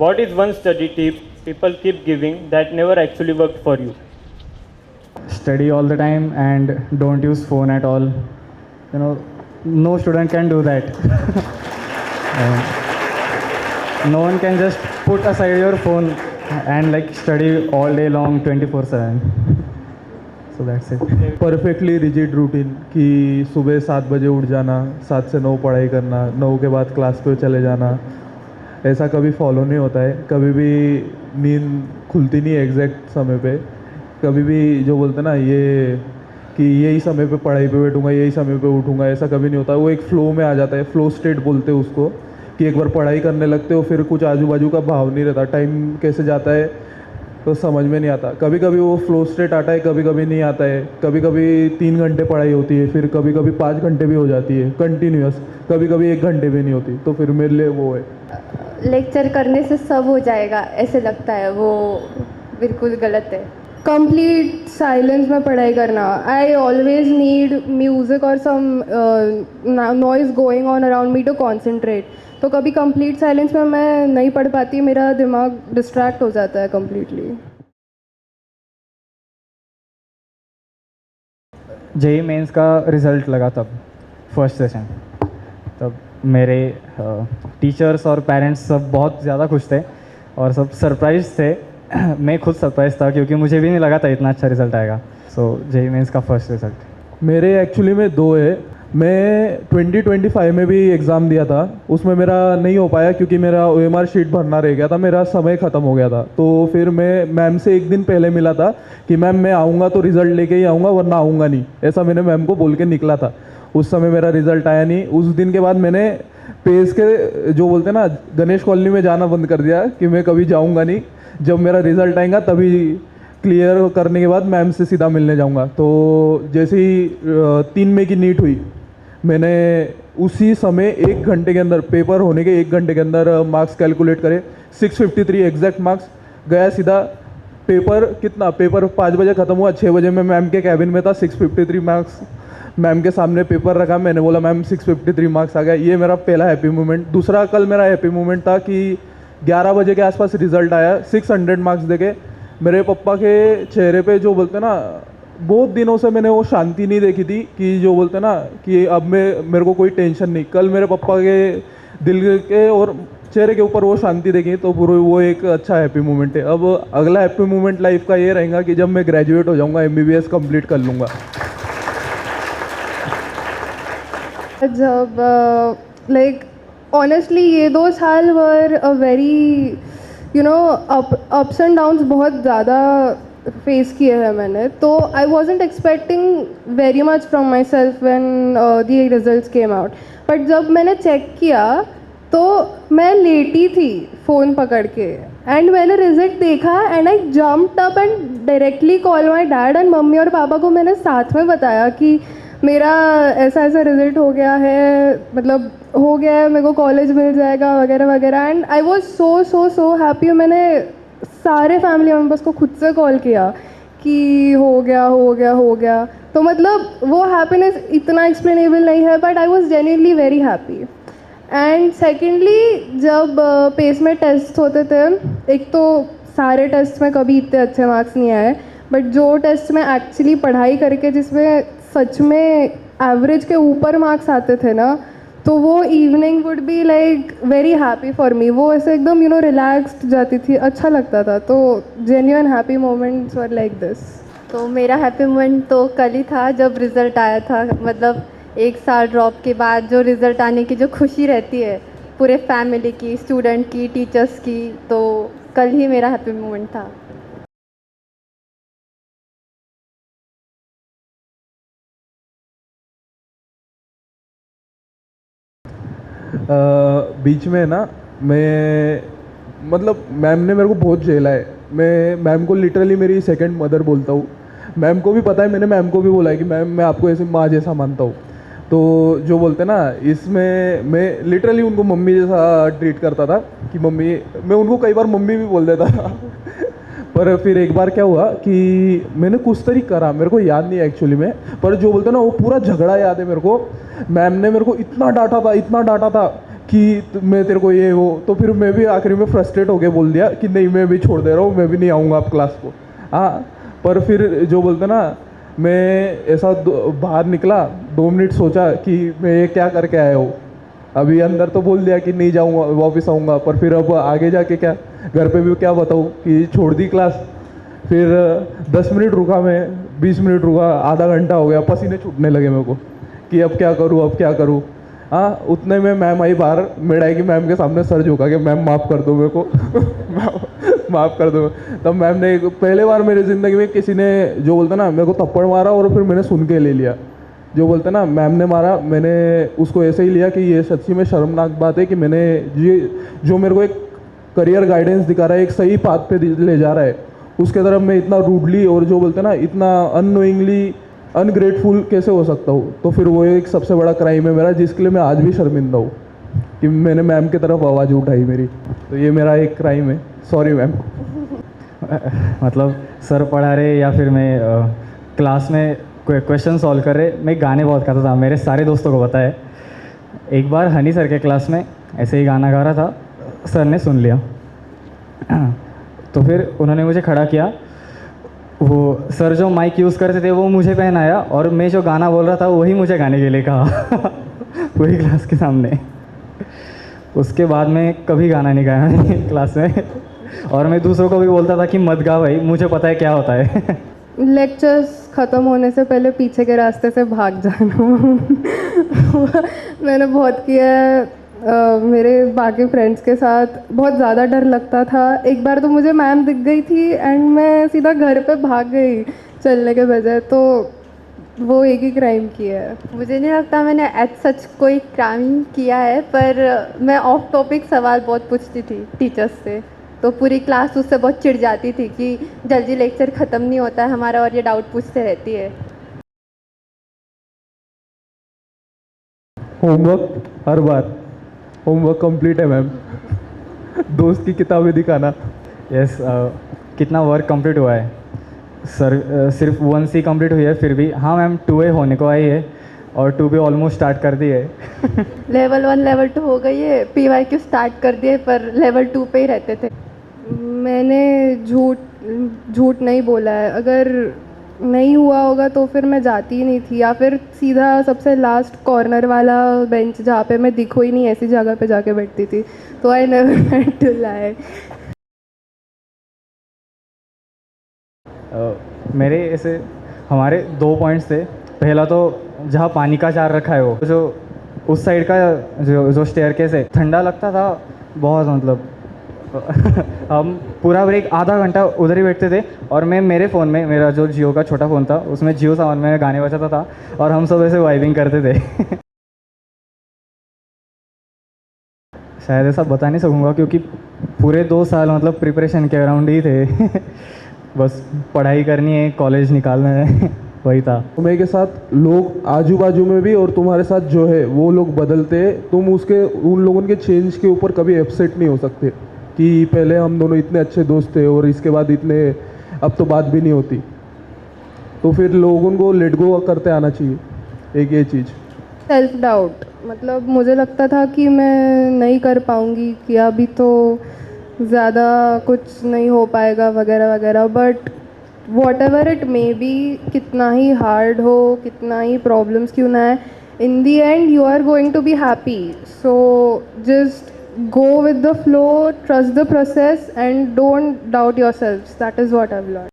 What is one study tip people keep giving that never actually worked for you? Study all the time and don't use phone at all. No student can do that. No one can just put aside your phone and like study all day long 24/7. So that's it. Perfectly rigid routine कि सुबह 7 बजे उठ जाना, 7 से 9 पढ़ाई करना, 9 के बाद क्लास पे चले जाना, ऐसा कभी फॉलो नहीं होता है. कभी भी नींद खुलती नहीं एग्जैक्ट समय पे. कभी भी जो बोलते ना ये कि यही समय पे पढ़ाई पे बैठूंगा, यही समय पे उठूंगा, ऐसा कभी नहीं होता. वो एक फ़्लो में आ जाता है. फ़्लो स्टेट बोलते हैं उसको, कि एक बार पढ़ाई करने लगते हो फिर कुछ आजू बाजू का भाव नहीं रहता. टाइम कैसे जाता है तो समझ में नहीं आता. कभी कभी वो फ़्लो स्टेट आता है, कभी कभी नहीं आता है. कभी कभी 3 घंटे पढ़ाई होती है, फिर कभी कभी 5 घंटे भी हो जाती है कंटिन्यूअस. कभी कभी 1 घंटे भी नहीं होती. तो फिर मेरे लिए वो है. लेक्चर करने से सब हो जाएगा ऐसे लगता है, वो बिल्कुल गलत है. कंप्लीट साइलेंस में पढ़ाई करना. आई ऑलवेज नीड म्यूज़िक और some noise going on around me to concentrate. तो कभी कंप्लीट साइलेंस में मैं नहीं पढ़ पाती, मेरा दिमाग डिस्ट्रैक्ट हो जाता है कम्प्लीटली. जेई मेंस का रिज़ल्ट लगा तब फर्स्ट सेशन. तब मेरे टीचर्स और पेरेंट्स सब बहुत ज़्यादा खुश थे और सब सरप्राइज थे. मैं खुद सरप्राइज था क्योंकि मुझे भी नहीं लगा था इतना अच्छा रिज़ल्ट आएगा. सो जेई मेंस का फर्स्ट रिज़ल्ट मेरे एक्चुअली में 2 है. मैं 2025 में भी एग्ज़ाम दिया था. उसमें मेरा नहीं हो पाया क्योंकि मेरा OMR शीट भरना रह गया था. मेरा समय ख़त्म हो गया था. तो फिर मैं मैम से एक दिन पहले मिला था कि मैम मैं आऊँगा तो रिज़ल्ट लेके ही आऊँगा वरना आऊँगा नहीं. ऐसा मैंने मैम को बोल के निकला था. उस समय मेरा रिज़ल्ट आया नहीं. उस दिन के बाद मैंने पेज के जो बोलते ना गणेश कॉलोनी में जाना बंद कर दिया कि मैं कभी जाऊँगा नहीं. जब मेरा रिज़ल्ट आएगा तभी क्लियर करने के बाद मैम से सीधा मिलने जाऊँगा. तो जैसे ही 3 मई की नीट हुई, मैंने उसी समय 1 घंटे के अंदर, पेपर होने के 1 घंटे के अंदर मार्क्स कैलकुलेट करे. 653 एग्जैक्ट मार्क्स. गया सीधा पेपर. कितना पेपर 5 बजे ख़त्म हुआ. 6 बजे मैं मैम के कैबिन में था. 653 मार्क्स मैम के सामने पेपर रखा. मैंने बोला मैम 653 मार्क्स आ गया. ये मेरा पहला हैप्पी मोमेंट. दूसरा कल मेरा हैप्पी मोमेंट था कि 11 बजे के आसपास रिज़ल्ट आया. 600 मार्क्स देके मेरे पापा के चेहरे पे जो बोलते ना, बहुत दिनों से मैंने वो शांति नहीं देखी थी कि जो बोलते ना कि अब मेरे को कोई टेंशन नहीं. कल मेरे पापा के दिल के और चेहरे के ऊपर वो शांति देखी. तो पूरा वो एक अच्छा हैप्पी मोमेंट है. अब अगला हैप्पी मोमेंट लाइफ का ये रहेगा कि जब मैं ग्रेजुएट हो जाऊँगा, MBBS कंप्लीट कर लूँगा. जब लाइक ऑनेस्टली ये 2 साल were a very ups and downs बहुत ज़्यादा फेस किए हैं मैंने. तो I wasn't expecting very much from myself when the results came out. But जब मैंने चेक किया तो मैं लेटी थी फ़ोन पकड़ के, एंड मैंने रिजल्ट देखा and I jumped up and directly call my dad and mummy और पापा को मैंने साथ में बताया कि मेरा ऐसा ऐसा रिज़ल्ट हो गया है, मतलब हो गया है, मेरे को कॉलेज मिल जाएगा वगैरह वगैरह. And I was so so so happy. मैंने सारे फैमिली मेम्बर्स को खुद से कॉल किया कि हो गया हो गया हो गया. तो मतलब वो हैप्पीनेस इतना एक्सप्लेनेबल नहीं है, but I was genuinely very happy. And secondly जब पेस में टेस्ट होते थे, एक तो सारे टेस्ट में कभी इतने अच्छे मार्क्स नहीं आए, बट जो टेस्ट में एक्चुअली पढ़ाई करके जिसमें सच में एवरेज के ऊपर मार्क्स आते थे ना, तो वो evening would be like very happy for me. वो ऐसे एकदम रिलैक्स्ड जाती थी, अच्छा लगता था. तो genuine happy moments were like this. तो मेरा हैप्पी मोमेंट तो कल ही था जब रिज़ल्ट आया था. मतलब 1 साल ड्रॉप के बाद जो रिज़ल्ट आने की जो खुशी रहती है पूरे फैमिली की, स्टूडेंट की, टीचर्स की, तो कल ही मेरा हैप्पी मोमेंट था. बीच में ना मैं मतलब मैम ने मेरे को बहुत झेला है. मैं मैम को लिटरली मेरी सेकंड मदर बोलता हूँ. मैम को भी पता है, मैंने मैम को भी बोला है कि मैम मैं आपको ऐसे माँ जैसा मानता हूँ. तो जो बोलते ना, इसमें मैं लिटरली उनको मम्मी जैसा ट्रीट करता था कि मम्मी, मैं उनको कई बार मम्मी भी बोल देता था. पर फिर एक बार क्या हुआ कि मैंने कुछ तरीक करा, मेरे को याद नहीं एक्चुअली में, पर जो बोलते ना वो पूरा झगड़ा याद है मेरे को. मैम ने मेरे को इतना डांटा था कि मैं तेरे को ये वो, तो फिर मैं भी आखिरी में फ्रस्ट्रेट होके बोल दिया कि नहीं मैं भी छोड़ दे रहा हूँ, मैं भी नहीं आऊँगा आप क्लास को। हाँ, पर फिर जो बोलते ना, मैं ऐसा बाहर निकला, 2 मिनट सोचा कि मैं ये क्या करके आया हूँ। अभी अंदर तो बोल दिया कि नहीं जाऊँगा, वापस आऊँगा, पर फिर अब आगे जाके क्या, घर पे भी क्या बताऊँ कि छोड़ दी क्लास। फिर 10 मिनट रुका मैं, 20 मिनट रुका, आधा घंटा हो गया, पसीने छूटने लगे मेरे को कि अब क्या करूँ, अब क्या करूँ। हाँ, उतने में मैम आई बाहर, मेडाई की मैम के सामने सर झुका के मैम माफ़ कर दो मेरे को माफ़ कर दो। तब मैम ने पहले बार मेरी ज़िंदगी में किसी ने जो बोलता ना मेरे को थप्पड़ मारा और फिर मैंने सुन के ले लिया। जो बोलते ना मैम ने मारा, मैंने उसको ऐसे ही लिया कि ये सच्ची में शर्मनाक बात है कि मैंने ये जो मेरे को एक करियर गाइडेंस दिखा रहा है, एक सही पाथ पे ले जा रहा है, उसके तरफ मैं इतना रूडली और जो बोलते ना इतना अननोइंगली अनग्रेटफुल कैसे हो सकता हूँ। तो फिर वो एक सबसे बड़ा क्राइम है मेरा, जिसके लिए मैं आज भी शर्मिंदा हूँ कि मैंने मैम की तरफ आवाज़ उठाई मेरी। तो ये मेरा एक क्राइम है, सॉरी मैम। मतलब सर पढ़ा रहे या फिर मैं क्लास में कोई क्वेश्चन सॉल्व कर रहे, मैं गाने बहुत गाता था, मेरे सारे दोस्तों को पता है। एक बार हनी सर के क्लास में ऐसे ही गाना गा रहा था, सर ने सुन लिया तो फिर उन्होंने मुझे खड़ा किया, वो सर जो माइक यूज़ करते थे वो मुझे पहनाया और मैं जो गाना बोल रहा था वही मुझे गाने के लिए कहा पूरी क्लास के सामने। उसके बाद मैं कभी गाना नहीं गाया क्लास में, और मैं दूसरों को भी बोलता था कि मत गा भाई, मुझे पता है क्या होता है। लेक्चर्स ख़त्म होने से पहले पीछे के रास्ते से भाग जाना मैंने बहुत किया है। मेरे बाकी फ्रेंड्स के साथ बहुत ज़्यादा डर लगता था। एक बार तो मुझे मैम दिख गई थी एंड मैं सीधा घर पे भाग गई चलने के बजाय, तो वो एक ही क्राइम किया है। मुझे नहीं लगता मैंने एज सच कोई क्राइम किया है, पर मैं ऑफ टॉपिक सवाल बहुत पूछती थी टीचर्स से, तो पूरी क्लास उससे बहुत चिढ़ जाती थी कि जल्दी लेक्चर ख़त्म नहीं होता है हमारा और ये डाउट पूछते रहती है। होमवर्क हर बार होमवर्क कंप्लीट है मैम, दोस्त की किताबें दिखाना। यस, कितना वर्क कंप्लीट हुआ है सर? सिर्फ 1C कंप्लीट हुई है, फिर भी हाँ मैम 2A होने को आई है और 2B ऑलमोस्ट स्टार्ट कर दी है लेवल 1 लेवल 2 हो गई है, PYQ स्टार्ट कर दिए, पर लेवल 2 पे ही रहते थे। मैंने झूठ नहीं बोला है। अगर नहीं हुआ होगा तो फिर मैं जाती ही नहीं थी, या फिर सीधा सबसे लास्ट कॉर्नर वाला बेंच जहाँ पे मैं दिखो ही नहीं ऐसी जगह पे जाके बैठती थी। तो I never meant to lie. मेरे ऐसे हमारे 2 पॉइंट्स थे। पहला तो जहाँ पानी का जार रखा है वो जो उस साइड का जो स्टेयरकेस है, ठंडा लगता था बहुत, मतलब हम पूरा ब्रेक आधा घंटा उधर ही बैठते थे और मैं मेरे फ़ोन में, मेरा जो जियो का छोटा फ़ोन था उसमें जियो सावन में गाने बजाता था और हम सब ऐसे वाइबिंग करते थे शायद ऐसा बता नहीं सकूँगा क्योंकि पूरे 2 साल मतलब प्रिपरेशन के अराउंड ही थे बस पढ़ाई करनी है, कॉलेज निकालना है वही था। तुम्हें के साथ लोग आजू बाजू में भी और तुम्हारे साथ जो है वो लोग बदलते, तुम उसके उन लोगों के चेंज के ऊपर कभी अपसेट नहीं हो सकते कि पहले हम दोनों इतने अच्छे दोस्त थे और इसके बाद इतने, अब तो बात भी नहीं होती। तो फिर लोगों को लेट गो करते आना चाहिए, एक ये चीज़। सेल्फ डाउट, मतलब मुझे लगता था कि मैं नहीं कर पाऊँगी, कि अभी तो ज़्यादा कुछ नहीं हो पाएगा वगैरह वगैरह, but what ever it may be, कितना ही हार्ड हो, कितना ही प्रॉब्लम्स क्यों ना है, in the end you are going to be happy. So just go with the flow, trust the process and don't doubt yourselves. That is what I've learned.